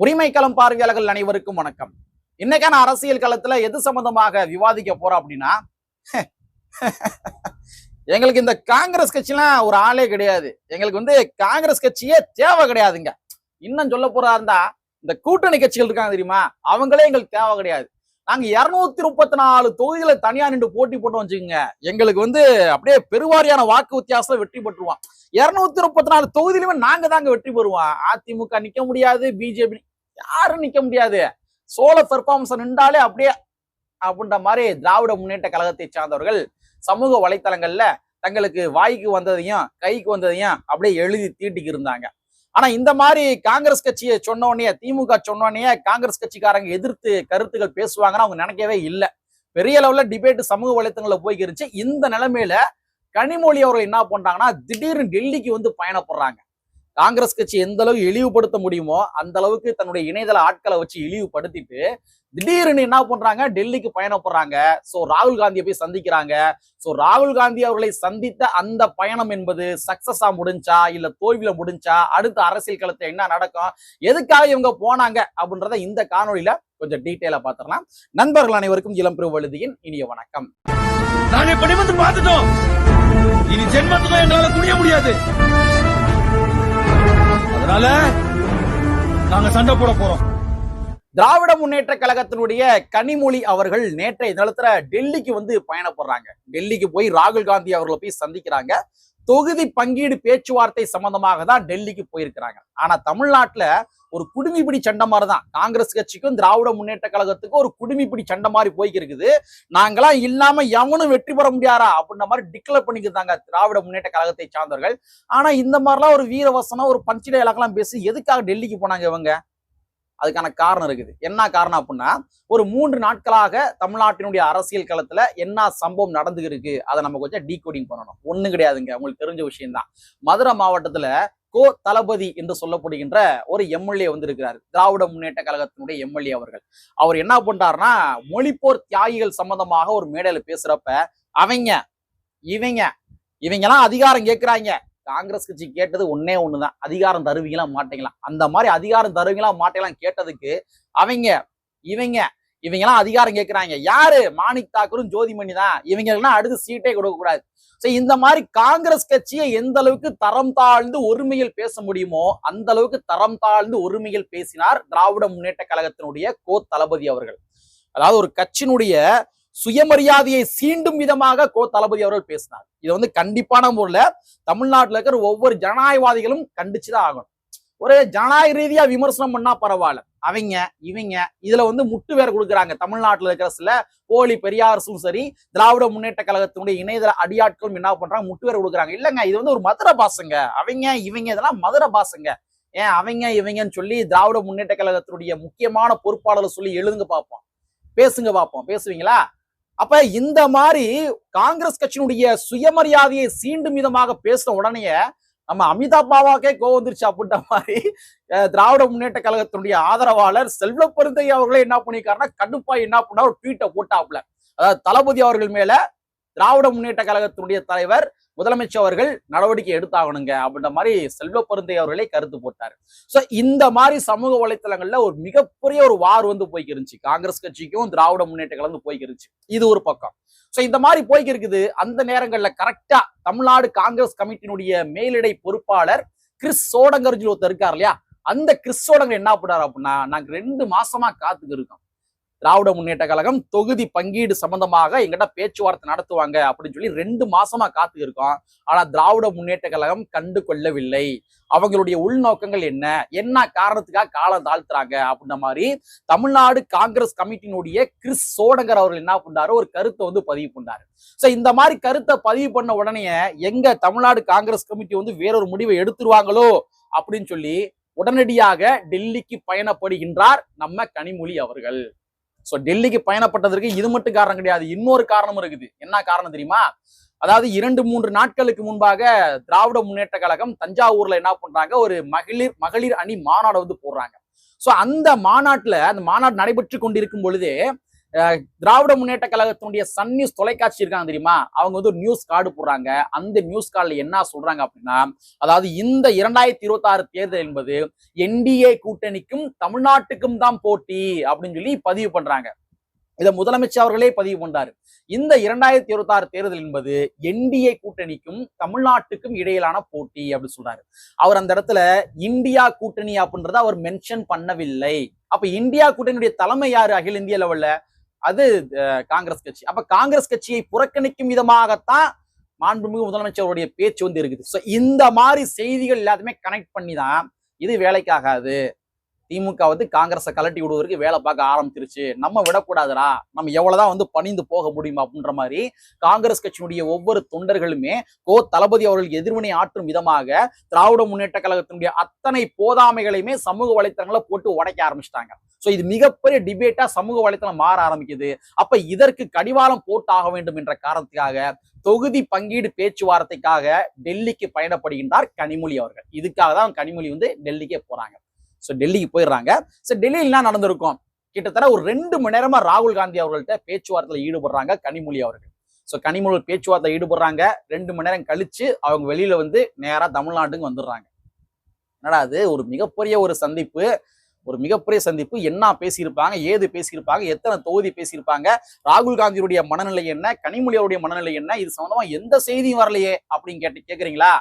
உரிமை களம் பார்வையாளர்கள் அனைவருக்கும் வணக்கம். இன்னைக்கான அரசியல் களத்துல எது சம்பந்தமாக விவாதிக்க போறோம் அப்படின்னா, எங்களுக்கு இந்த காங்கிரஸ் கட்சிலாம் ஒரு ஆளே கிடையாது. எங்களுக்கு காங்கிரஸ் கட்சியே தேவை கிடையாதுங்க. இன்னும் சொல்ல போறா இருந்தா இந்த கூட்டணி கட்சிகள் இருக்காங்க தெரியுமா, அவங்களே எங்களுக்கு தேவை கிடையாது. நாங்க 234 தொகுதிகளை தனியா நின்று போட்டி போட்டோம் வச்சுக்கோங்க, எங்களுக்கு அப்படியே பெருவாரியான வாக்கு வித்தியாசம் வெற்றி பெற்றுருவான். 234 தொகுதியிலுமே நாங்க தாங்க வெற்றி பெறுவோம். அதிமுக நிக்க முடியாது, பிஜேபி யாரும் நிக்க முடியாது. சோழ பெர்ஃபார்மன்ஸ் நின்றாலே அப்படியே அப்படின்ற மாதிரி திராவிட முன்னேற்ற கழகத்தை சார்ந்தவர்கள் சமூக வலைத்தளங்கள்ல தங்களுக்கு வாய்க்கு வந்ததையும் கைக்கு வந்ததையும் அப்படியே எழுதி தீட்டிக்கு இருந்தாங்க. ஆனா இந்த மாதிரி காங்கிரஸ் கட்சியை சொன்னோடனே, திமுக சொன்னோடனே காங்கிரஸ் கட்சிக்காரங்க எதிர்த்து கருத்துக்கள் பேசுவாங்கன்னு அவங்க நினைக்கவே இல்லை. பெரிய லெவல்ல டிபேட் சமூக வலைத்தளங்கள்ல போய்க்கிருச்சு. இந்த நிலைமையில கனிமொழி அவர்கள் என்ன பண்றாங்கன்னா, திடீர்னு டெல்லிக்கு பயணப்படுறாங்க. காங்கிரஸ் கட்சி எந்த அளவுக்கு இழிவுபடுத்த முடியுமோ அந்த அளவுக்கு தன்னுடைய இணையதள ஆட்களை வச்சு இழிவுபடுத்திட்டு திடீர்னு என்ன பண்றாங்க, டெல்லிக்கு பயணப்படுறாங்க. சோ ராகுல் காந்தியை போய் சந்திக்கிறாங்க. சோ ராகுல் காந்தி அவர்களை சந்தித்த அந்த பயணம் என்பது சக்சஸா முடிஞ்சா இல்ல தோல்வியில முடிஞ்சா, அடுத்த அரசியல் களத்துல என்ன நடக்கும், எதுக்காக இவங்க போனாங்க அப்படின்றத இந்த காணொலியில கொஞ்சம் டீட்டெயிலா பாத்திரலாம். நண்பர்கள் அனைவருக்கும் இளம் பெருவழுதியின் இனிய வணக்கம். நாங்க இப்படி வந்து பார்த்துட்டோம், இனி ஜென்மத்துக்கும் எங்களால குடிய முடியாது. அதனால நாங்க சண்டை போட போறோம். திராவிட முன்னேற்ற கழகத்தினுடைய கனிமொழி அவர்கள் நேற்றைய தினத்துல டெல்லிக்கு பயணப்படுறாங்க. டெல்லிக்கு போய் ராகுல் காந்தி அவர்களை போய் சந்திக்கிறாங்க. தொகுதி பங்கீடு பேச்சுவார்த்தை சம்பந்தமாக தான் டெல்லிக்கு போயிருக்கிறாங்க. ஆனா தமிழ்நாட்டுல ஒரு குடுமிப்பிடி சண்டை மாதிரி தான் காங்கிரஸ் கட்சிக்கும் திராவிட முன்னேற்ற கழகத்துக்கும் ஒரு குடுமிப்பிடி சண்டை மாதிரி போய்க்கிருக்குது. நாங்களாம் இல்லாம எவனும் வெற்றி பெற முடியாரா அப்படின்ற மாதிரி டிக்ளேர் பண்ணிக்கிட்டாங்க திராவிட முன்னேற்ற கழகத்தை சார்ந்தவர்கள். ஆனா இந்த மாதிரிலாம் ஒரு வீரவசனம், ஒரு பஞ்ச் டயலாக்லாம் பேசி எதுக்காக டெல்லிக்கு போனாங்க இவங்க? அதுக்கான காரணம் இருக்குது. என்ன காரணம் அப்படின்னா, ஒரு 3 நாட்களாக தமிழ்நாட்டினுடைய அரசியல் களத்துல என்ன சம்பவம் நடந்து இருக்கு அதை நம்ம கொஞ்சம் டீகோடிங் பண்ணணும். ஒண்ணு கிடையாதுங்க, உங்களுக்கு தெரிஞ்ச விஷயம் தான். மதுரை மாவட்டத்துல கோ தளபதி என்று சொல்லப்படுகின்ற ஒரு எம்எல்ஏ இருக்கிறாரு, திராவிட முன்னேற்ற கழகத்தினுடைய எம்எல்ஏ அவர்கள். அவர் என்ன பண்றாருன்னா, மொழிப்போர் தியாகிகள் சம்பந்தமாக ஒரு மேடையில பேசுறப்ப இவங்கெல்லாம் அதிகாரம் கேட்கிறாங்க. காங்கிரஸ் கட்சி கேட்டது ஒன்னே ஒண்ணுதான், அதிகாரம் தருவீங்களா மாட்டீங்களா. அந்த மாதிரி அதிகாரம் தருவீங்களா மாட்டீங்களா கேட்டதுக்கு இவங்கெல்லாம் அதிகாரம் கேட்கிறாங்க. யாரு? மாணிக் தாக்கூரும் ஜோதிமணி தான். இவங்களுக்குலாம் அடுத்து சீட்டே கொடுக்க கூடாது. இந்த மாதிரி காங்கிரஸ் கட்சியை எந்த அளவுக்கு தரம் தாழ்ந்து ஒருமையில் பேச முடியுமோ அந்த அளவுக்கு தரம் தாழ்ந்து ஒருமையில் பேசினார் திராவிட முன்னேற்ற கழகத்தினுடைய கோ தளபதி அவர்கள். அதாவது ஒரு கட்சியினுடைய சுயமரியாதையை சீண்டும் விதமாக கோ தளபதி அவர்கள் பேசினார். இது கண்டிப்பான முறையில தமிழ்நாட்டில் இருக்கிற ஒவ்வொரு ஜனநாயகவாதிகளும் கண்டிச்சுதான் ஆகணும். ஒரு ஜனநாயக ரீதியா விமர்சனம் பண்ணா பரவாயில்ல. இவங்க இதுல முட்டு வேற கொடுக்குறாங்க. தமிழ்நாட்டில் இருக்கிற சில போலி பெரியாரசும் சரி, திராவிட முன்னேற்ற கழகத்தினுடைய இணையதள அடியாட்களும் என்ன பண்றாங்க, முட்டு வேற கொடுக்குறாங்க. இல்லங்க, இது ஒரு மதுரை பாசங்க. இவங்க இதெல்லாம் மதுரை பாசங்க. ஏன் இவங்கன்னு சொல்லி திராவிட முன்னேற்ற கழகத்தினுடைய முக்கியமான பொறுப்பாளர்கள் சொல்லி எழுதுங்க பார்ப்போம், பேசுங்க பார்ப்போம். பேசுவீங்களா? அப்ப இந்த மாதிரி காங்கிரஸ் கட்சியினுடைய சுயமரியாதையை சீண்டும் விதமாக பேசின உடனே நம்ம அமிதாப் பாபாக்கே கோவம் வந்துருச்சு அப்படின்ற மாதிரி திராவிட முன்னேற்ற கழகத்தினுடைய ஆதரவாளர் செல்வ பெருந்தையா அவர்களே என்ன பண்ணிருக்காருன்னா, கடுப்பாய் என்ன பண்ணா ஒரு ட்வீட்டை போட்டாப்புல. அதாவது தளபதி அவர்கள் மேல திராவிட முன்னேற்ற கழகத்தினுடைய தலைவர் முதலமைச்சர் அவர்கள் நடவடிக்கை எடுத்தாகணுங்க அப்படின்ற மாதிரி செல்வ பெருந்தை அவர்களே கருத்து போட்டாரு. சோ இந்த மாதிரி சமூக வலைத்தளங்கள்ல ஒரு மிகப்பெரிய ஒரு வார் போய்க்கிருந்துச்சு. காங்கிரஸ் கட்சிக்கும் திராவிட முன்னேற்ற கழகம் போய்க்கிருச்சு. இது ஒரு பக்கம். சோ இந்த மாதிரி போய்க்கிருக்குது. அந்த நேரங்கள்ல கரெக்டா தமிழ்நாடு காங்கிரஸ் கமிட்டியினுடைய மேலிடை பொறுப்பாளர் கிறிஸ் சோடங்கர் ஒருத்தர் இருக்காரு இல்லையா, அந்த கிறிஸ் சோடங்கர் என்ன பண்ணாரு அப்படின்னா, நாங்க 2 மாசமா காத்துக்கு இருக்கோம், திராவிட முன்னேற்ற கழகம் தொகுதி பங்கீடு சம்பந்தமாக எங்கிட்ட பேச்சுவார்த்தை நடத்துவாங்க அப்படின்னு சொல்லி 2 மாசமா காத்து இருக்கோம். ஆனா திராவிட முன்னேற்ற கழகம் கண்டு கொள்ளவில்லை. அவங்களுடைய உள்நோக்கங்கள் என்ன காரணத்துக்காக காலம் தாழ்த்துறாங்க அப்படின்ற மாதிரி தமிழ்நாடு காங்கிரஸ் கமிட்டியினுடைய கிறிஸ் சோடங்கர் அவர்கள் என்ன பண்றாரு, ஒரு கருத்தை பதிவு பண்ணாரு. சோ இந்த மாதிரி கருத்தை பதிவு பண்ண உடனே எங்க தமிழ்நாடு காங்கிரஸ் கமிட்டி வேறொரு முடிவை எடுத்துருவாங்களோ அப்படின்னு சொல்லி உடனடியாக டெல்லிக்கு பயணப்படுகின்றார் நம்ம கனிமொழி அவர்கள். சோ டெல்லிக்கு பயணப்பட்டதற்கு இது மட்டும் காரணம் கிடையாது, இன்னொரு காரணம் இருக்குது. என்ன காரணம் தெரியுமா? அதாவது 2-3 நாட்களுக்கு முன்பாக திராவிட முன்னேற்ற கழகம் தஞ்சாவூர்ல என்ன பண்றாங்க, ஒரு மகளிர் அணி மாநாடு போடுறாங்க. சோ அந்த மாநாடு நடைபெற்று கொண்டிருக்கும் பொழுதே திராவிட முன்னேற்ற கழகத்தினுடைய சன் நியூஸ் தொலைக்காட்சி இருக்காங்க தெரியுமா, அவங்க வந்து ஒரு நியூஸ் கார்டு போடுறாங்க. அந்த நியூஸ் கார்டுல என்ன சொல்றாங்க அப்படின்னா, அதாவது இந்த 2026 தேர்தல் என்பது என்டிஏ கூட்டணிக்கும் தமிழ்நாட்டுக்கும் தான் போட்டி அப்படின்னு சொல்லி பதிவு பண்றாங்க. இதை முதலமைச்சர் அவர்களே பதிவு பண்றாரு. இந்த 2026 தேர்தல் என்பது என்டிஏ கூட்டணிக்கும் தமிழ்நாட்டுக்கும் இடையிலான போட்டி அப்படின்னு சொல்றாரு. அவர் அந்த இடத்துல இந்தியா கூட்டணி அப்படின்றத அவர் மென்ஷன் பண்ணவில்லை. அப்ப இந்தியா கூட்டணியுடைய தலைமை யாரு அகில இந்திய லெவல்ல? அது காங்கிரஸ் கட்சி. அப்ப காங்கிரஸ் கட்சியை புறக்கணிக்கும் விதமாகத்தான் மாண்புமிகு முதலமைச்சருடைய பேச்சு வந்து இருக்குது. இந்த மாதிரி செய்திகள் எல்லாத்தையுமே கனெக்ட் பண்ணி தான் இது வேலைக்காகாது, திமுக வந்து காங்கிரஸை கலட்டி விடுவதற்கு வேலை பார்க்க ஆரம்பிச்சிருச்சு, நம்ம விடக்கூடாதுடா, நம்ம எவ்வளவுதான் வந்து பணிந்து போக முடியுமா அப்படின்ற மாதிரி காங்கிரஸ் கட்சியினுடைய ஒவ்வொரு தொண்டர்களுமே தளபதி அவர்களுக்கு எதிர்வினை ஆற்றும் விதமாக திராவிட முன்னேற்ற கழகத்தினுடைய அத்தனை போதாமைகளையுமே சமூக வலைத்தளங்களை போட்டு உடைக்க ஆரம்பிச்சிட்டாங்க. இது மிகப்பெரிய டிபேட்டா சமூக வலைத்தளம் மாற ஆரம்பிக்குது. அப்ப இதற்கு கடிவாளம் போட்டாக வேண்டும் என்ற காரணத்துக்காக தொகுதி பங்கீடு பேச்சுவார்த்தைக்காக டெல்லிக்கு பயணப்படுகின்றார் கனிமொழி அவர்கள். இதுக்காக தான் கனிமொழி வந்து டெல்லிக்கே போறாங்க. டெல்லிக்கு போயிடுறாங்க. டெல்லியில் என்ன நடந்திருக்கும்? கிட்டத்தட்ட ஒரு 2 மணி நேரமா ராகுல் காந்தி அவர்கள்ட்ட பேச்சுவார்த்தையில ஈடுபடுறாங்க கனிமொழி அவர்கள். கனிமொழி பேச்சுவார்த்தை ஈடுபடுறாங்க. 2 மணி நேரம் கழிச்சு அவங்க வெளியில வந்து நேரா தமிழ்நாட்டுக்கு வந்துடுறாங்க. என்னடா அது, ஒரு மிகப்பெரிய ஒரு சந்திப்பு, ஒரு மிகப்பெரிய சந்திப்பு. என்ன பேசியிருப்பாங்க, ஏது பேசியிருப்பாங்க, எத்தனை தொகுதி பேசியிருப்பாங்க, ராகுல் காந்தியுடைய மனநிலை என்ன, கனிமொழி அவருடைய மனநிலை என்ன, இது சம்பந்தமா எந்த செய்தியும் வரலையே அப்படின்னு கேக்குறீங்களா?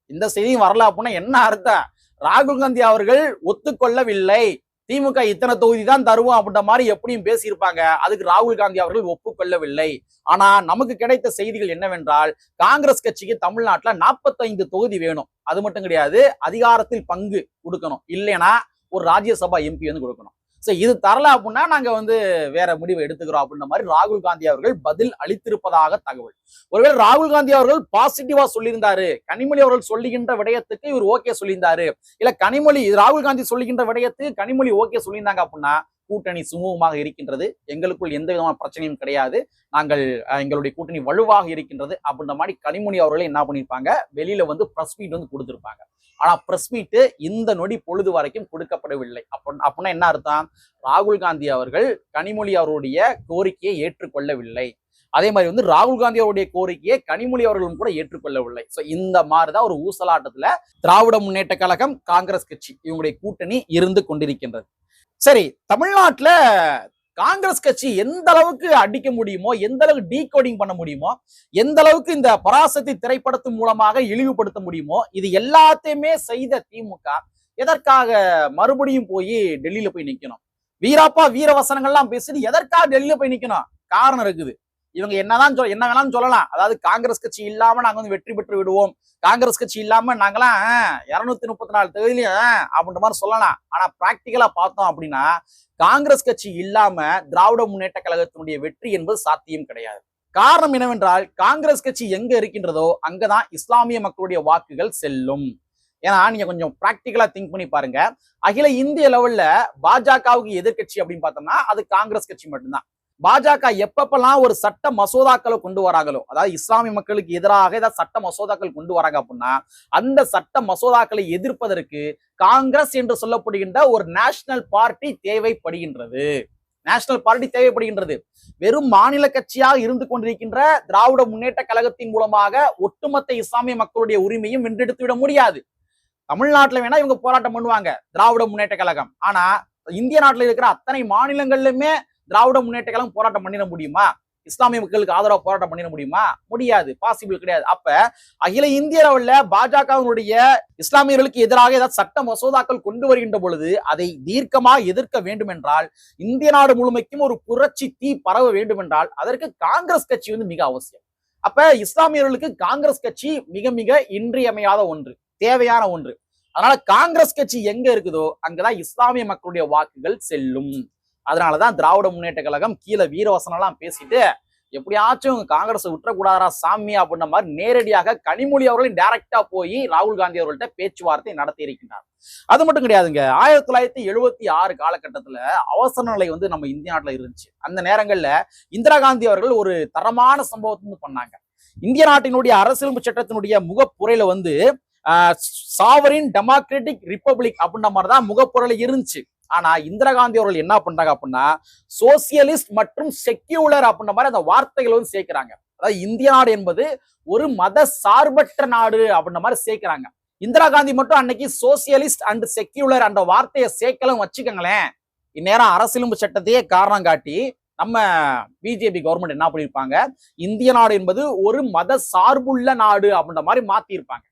இந்த செய்தியும் வரல அப்படின்னா என்ன அர்த்தம்? ராகுல் காந்தி அவர்கள் ஒத்துக்கொள்ளவில்லை, திமுக இத்தனை தொகுதி தான் தருவோம் அப்படின்ற மாதிரி எப்படியும் பேசியிருப்பாங்க. அதுக்கு ராகுல் காந்தி அவர்கள் ஒப்புக்கொள்ளவில்லை. ஆனா நமக்கு கிடைத்த செய்திகள் என்னவென்றால், காங்கிரஸ் கட்சிக்கு தமிழ்நாட்டுல 45 தொகுதி வேணும். அது மட்டும் கிடையாது, அதிகாரத்தில் பங்கு கொடுக்கணும், இல்லைன்னா ஒரு ராஜ்யசபா எம்பி வந்து கொடுக்கணும். இது தரல அப்படின்னா நாங்க வந்து வேற முடிவை எடுத்துக்கிறோம் அப்படின்ற மாதிரி ராகுல் காந்தி அவர்கள் பதில் அளித்திருப்பதாக தகவல். ஒருவேளை ராகுல் காந்தி அவர்கள் பாசிட்டிவா சொல்லியிருந்தாரு, கனிமொழி அவர்கள் சொல்லுகின்ற விடயத்துக்கு இவர் ஓகே சொல்லியிருந்தாரு, இல்ல ராகுல் காந்தி சொல்லுகின்ற விடயத்துக்கு கனிமொழி ஓகே சொல்லியிருந்தாங்க அப்படின்னா கூட்டணி சுமூகமாக இருக்கின்றது, எங்களுக்குள் எந்த விதமான பிரச்சனையும் கிடையாது, நாங்கள் எங்களுடைய கூட்டணி வலுவாக இருக்கின்றது அப்படின்ற மாதிரி கனிமொழி அவர்களே என்ன பண்ணிருப்பாங்க, வெளியில வந்து பிரஸ் மீட் வந்து கொடுத்திருப்பாங்க. ஆனா பிரஸ் மீட் இந்த நொடி பொழுது வரைக்கும் கொடுக்கப்படவில்லை. அப்படின்னா என்ன அர்த்தம்? ராகுல் காந்தி அவர்கள் கனிமொழி அவருடைய கோரிக்கையை ஏற்றுக்கொள்ளவில்லை. அதே மாதிரி வந்து ராகுல் காந்தி அவருடைய கோரிக்கையை கனிமொழி அவர்களும் கூட ஏற்றுக்கொள்ளவில்லை. இந்த மாதிரிதான் ஒரு ஊசலாட்டத்துல திராவிட முன்னேற்ற கழகம், காங்கிரஸ் கட்சி இவங்களுடைய கூட்டணி இருந்து கொண்டிருக்கின்றது. சரி, தமிழ்நாட்டுல காங்கிரஸ் கட்சி எந்த அளவுக்கு அடிக்க முடியுமோ, எந்த அளவுக்கு டீகோடிங் பண்ண முடியுமோ, எந்த அளவுக்கு இந்த பராசக்தி திரைப்படத்தின் மூலமாக இழிவுபடுத்த முடியுமோ, இது எல்லாத்தையுமே செய்த திமுக எதற்காக மறுபடியும் போய் டெல்லியில போய் நிக்கணும்? வீராப்பா வீர வசனங்கள்லாம் பேசி எதற்காக டெல்லியில போய் நிக்கணும்? காரணம் இருக்குது. இவங்க என்ன வேணாலும் சொல்லலாம். அதாவது காங்கிரஸ் கட்சி இல்லாம நாங்க வந்து வெற்றி பெற்று விடுவோம், காங்கிரஸ் கட்சி இல்லாம நாங்களாம் 234 தொகுதியிலையும் அப்படின்ற மாதிரி சொல்லலாம். ஆனா பிராக்டிக்கலா பார்த்தோம் அப்படின்னா காங்கிரஸ் கட்சி இல்லாம திராவிட முன்னேற்ற கழகத்தினுடைய வெற்றி என்பது சாத்தியம் கிடையாது. காரணம் என்னவென்றால், காங்கிரஸ் கட்சி எங்க இருக்கின்றதோ அங்கதான் இஸ்லாமிய மக்களுடைய வாக்குகள் செல்லும். ஏன்னா நீங்க கொஞ்சம் பிராக்டிக்கலா திங்க் பண்ணி பாருங்க. அகில இந்திய லெவல்ல பாஜகவுக்கு எதிர்கட்சி அப்படின்னு பார்த்தோம்னா அது காங்கிரஸ் கட்சி மட்டும்தான். பாஜக எப்பப்பெல்லாம் ஒரு சட்ட மசோதாக்களை கொண்டு வராங்களோ, அதாவது இஸ்லாமிய மக்களுக்கு எதிராக ஏதாவது சட்ட மசோதாக்கள் கொண்டு வராங்க அப்படின்னா அந்த சட்ட மசோதாக்களை எதிர்ப்பதற்கு காங்கிரஸ் என்று சொல்லப்படுகின்ற ஒரு நேஷனல் பார்ட்டி தேவைப்படுகின்றது. வெறும் மாநில கட்சியாக இருந்து கொண்டிருக்கின்ற திராவிட முன்னேற்ற கழகத்தின் மூலமாக ஒட்டுமொத்த இஸ்லாமிய மக்களுடைய உரிமையும் வென்றெடுத்து விட முடியாது. தமிழ்நாட்டுல வேணா இவங்க போராட்டம் பண்ணுவாங்க, திராவிட முன்னேற்ற கழகம். ஆனா இந்திய நாட்டுல இருக்கிற அத்தனை மாநிலங்களிலுமே திராவிட முன்னேற்ற கழகம் போராட்டம் பண்ணிட முடியுமா? இஸ்லாமிய மக்களுக்கு ஆதரவா போராட்டம் பண்ணிட முடியுமா? முடியாது, பாசிபிள் கிடையாது. அப்ப அகில இந்திய அளவுல பாஜகவினுடைய இஸ்லாமியர்களுக்கு எதிராக ஏதாவது சட்ட மசோதாக்கள் கொண்டு வருகின்ற பொழுது அதை தீர்க்கமாக எதிர்க்க வேண்டும் என்றால், இந்திய நாடு முழுமைக்கும் ஒரு புரட்சி தீ பரவ வேண்டும் என்றால் அதற்கு காங்கிரஸ் கட்சி வந்து மிக அவசியம். அப்ப இஸ்லாமியர்களுக்கு காங்கிரஸ் கட்சி மிக மிக இன்றியமையாத ஒன்று, தேவையான ஒன்று. அதனால காங்கிரஸ் கட்சி எங்க இருக்குதோ அங்கதான் இஸ்லாமிய மக்களுடைய வாக்குகள் செல்லும். அதனாலதான் திராவிட முன்னேற்ற கழகம் கீழே வீரவசனம் எல்லாம் பேசிட்டு எப்படியாச்சும் காங்கிரஸ் விட்டுறக்கூடாதா சாமி அப்படின்ற மாதிரி நேரடியாக கனிமொழி அவர்களையும் டைரக்டா போய் ராகுல் காந்தி அவர்கள்ட்ட பேச்சுவார்த்தை நடத்தி இருக்கின்றார். அது மட்டும் கிடையாதுங்க, 1976 காலகட்டத்துல அவசர நிலை வந்து நம்ம இந்திய நாட்டுல இருந்துச்சு. அந்த நேரங்கள்ல இந்திரா காந்தி அவர்கள் ஒரு தரமான சம்பவத்தை பண்ணாங்க. இந்திய நாட்டினுடைய அரசியலமைப்பு சட்டத்தினுடைய முகப்புரையில வந்து சாவரின் டெமோக்ராட்டிக் ரிப்பப்ளிக் அப்படின்ற மாதிரிதான் முகப்புரையில இருந்துச்சு. ஆனா இந்திரா காந்தி அவர்கள் என்ன பண்றாங்க அப்படின்னா சோசியலிஸ்ட் மற்றும் செக்யூலர் அப்படின்ற மாதிரி அந்த வார்த்தைகள் வந்து சேர்க்கிறாங்க. அதாவது இந்திய நாடு என்பது ஒரு மத சார்பற்ற நாடு அப்படின்ற மாதிரி சேர்க்கிறாங்க. இந்திரா காந்தி மட்டும் அன்னைக்கு சோசியலிஸ்ட் அண்ட் செக்யூலர் அந்த வார்த்தையை சேர்க்கலாம் வச்சுக்கோங்களேன், இந்நேரம் அரசியலமைப்பு சட்டத்தையே காரணம் காட்டி நம்ம பிஜேபி கவர்மெண்ட் என்ன பண்ணிருப்பாங்க, இந்திய நாடு என்பது ஒரு மத சார்புள்ள நாடு அப்படின்ற மாதிரி மாத்திருப்பாங்க.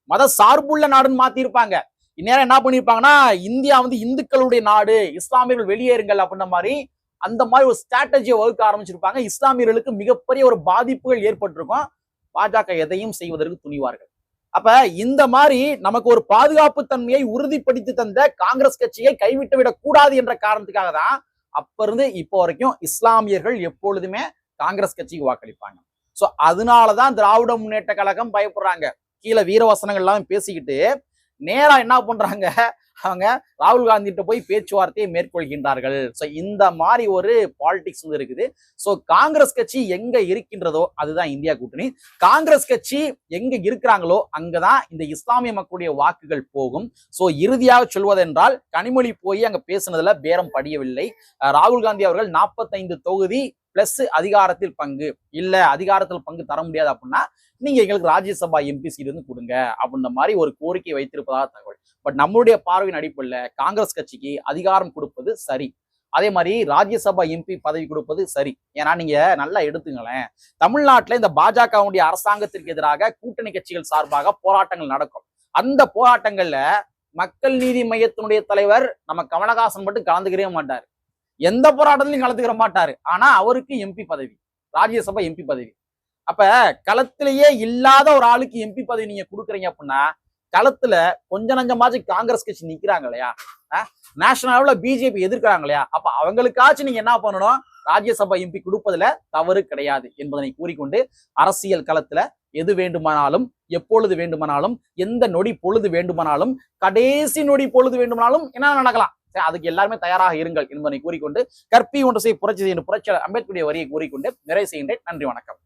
மத சார்புள்ள நாடுன்னு மாத்திருப்பாங்க. இந்நேரம் என்ன பண்ணிருப்பாங்கன்னா, இந்தியா வந்து இந்துக்களுடைய நாடு, இஸ்லாமியர்கள் வெளியேறுங்கள் அப்படின்ற மாதிரி அந்த மாதிரி ஒரு ஸ்ட்ராட்டஜியை வகுக்க ஆரம்பிச்சிருப்பாங்க. இஸ்லாமியர்களுக்கு மிகப்பெரிய ஒரு பாதிப்புகள் ஏற்பட்டிருக்கும். பாஜக எதையும் செய்வதற்கு துணிவார்கள். அப்ப இந்த மாதிரி நமக்கு ஒரு பாதுகாப்பு தன்மையை உறுதிப்படுத்தி தந்த காங்கிரஸ் கட்சியை கைவிட்டு விடக் கூடாது என்ற காரணத்துக்காக தான் அப்ப இருந்து இப்போ வரைக்கும் இஸ்லாமியர்கள் எப்பொழுதுமே காங்கிரஸ் கட்சிக்கு வாக்களிப்பாங்க. சோ அதனாலதான் திராவிட முன்னேற்ற கழகம் பயப்படுறாங்க. கீழே வீரவசனங்கள் எல்லாம் பேசிக்கிட்டு நேரா என்ன பண்றாங்க, அவங்க ராகுல் காந்தி கிட்ட போய் பேச்சுவார்த்தையை மேற்கொள்கின்றார்கள். சோ இந்த மாதிரி ஒரு பாலிடிக்ஸ் வந்து இருக்குது. சோ காங்கிரஸ் கட்சி எங்க இருக்கின்றதோ அதுதான் இந்தியா கூட்டணி. காங்கிரஸ் கட்சி எங்க இருக்கிறாங்களோ அங்கதான் இந்த இஸ்லாமிய மக்களுடைய வாக்குகள் போகும். சோ இறுதியாக சொல்வதென்றால், கனிமொழி போய் அங்க பேசுனதுல பேரம் படியவில்லை. ராகுல் காந்தி அவர்கள் 45 தொகுதி பிளஸ் அதிகாரத்தில் பங்கு, இல்ல அதிகாரத்தில் பங்கு தர முடியாது அப்படின்னா நீங்க எங்களுக்கு ராஜ்யசபா எம்பி சீட் வந்து கொடுங்க அப்படின்ற மாதிரி ஒரு கோரிக்கை வைத்திருப்பதாக தகவல். பட் நம்மளுடைய பார்வையின் அடிப்படையில் காங்கிரஸ் கட்சிக்கு அதிகாரம் கொடுப்பது சரி, அதே மாதிரி ராஜ்யசபா எம்பி பதவி கொடுப்பது சரி. ஏன்னா நீங்க நல்லா எடுத்துங்களேன், தமிழ்நாட்டில் இந்த பாஜகவுடைய அரசாங்கத்திற்கு எதிராக கூட்டணி கட்சிகள் சார்பாக போராட்டங்கள் நடக்கும். அந்த போராட்டங்கள்ல மக்கள் நீதி மையத்தினுடைய தலைவர் நம்ம கமலஹாசன் மட்டும் கலந்துக்கவே மாட்டார், எந்த போராட்டத்திலையும் கலந்துக்கிற மாட்டாரு. ஆனா அவருக்கு எம்பி பதவி, ராஜ்யசபா எம்பி பதவி. அப்ப களத்திலேயே இல்லாத ஒரு ஆளுக்கு எம்பி பதவி நீங்க கொடுக்குறீங்க அப்படின்னா, களத்துல கொஞ்ச நஞ்சமாச்சு காங்கிரஸ் கட்சி நிக்கிறாங்க இல்லையா, நேஷனல் லெவல்ல பிஜேபி எதிர்க்கிறாங்க இல்லையா, அப்ப அவங்களுக்காச்சும் நீங்க என்ன பண்ணணும், ராஜ்யசபா எம்பி கொடுப்பதுல தவறு கிடையாது என்பதனை கூறிக்கொண்டு, அரசியல் களத்துல எது வேண்டுமானாலும் எப்பொழுது வேண்டுமானாலும் எந்த நொடி பொழுது வேண்டுமானாலும் கடைசி நொடி பொழுது வேண்டுமானாலும் என்ன நடக்கலாம், அதுக்கு எல்லாருமே தயாராக இருங்கள் என்பதை கூறிக்கொண்டு, கற்பி ஒன்று செய் புரட்சி செய்ய புரட்சியாளர் அம்பேத்கருடைய வரியை கூறிக்கொண்டு நிறைவு செய்கின்றேன். நன்றி, வணக்கம்.